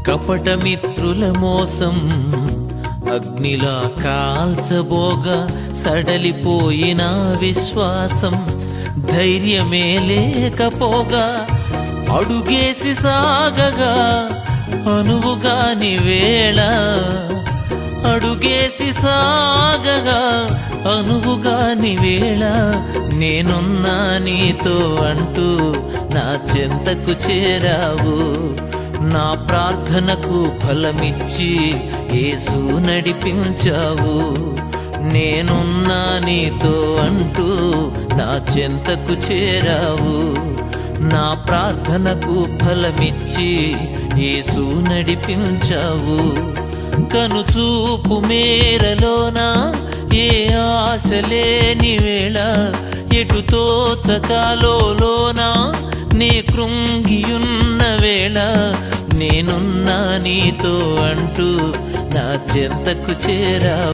కపటమిత్రుల మోసం అగ్నిలా కాల్చబోగా సడలిపోయిన విశ్వాసం ధైర్యమే లేకపోగా అడుగేసి సాగగా అనువుగాని వేళ అడుగేసి సాగగా అనువుగాని వేళ నేనున్నా నీతో అంటూ నా చెంతకు చేరావు. నా ప్రార్థనకు ఫలమిచ్చి యేసు నడిపించావు. నేనున్నా నీతో అంటూ నా చెంతకు చేరావు. నా ప్రార్థనకు ఫలమిచ్చి యేసు నడిపించావు. కనుచూపు మేరలోన ఏ ఆశ లేని వేళ ఎటు తోచకాలోన నీ కృంగియున్న వేళ నేనున్నా నీతో అంటూ నా చెంతకు చేరా.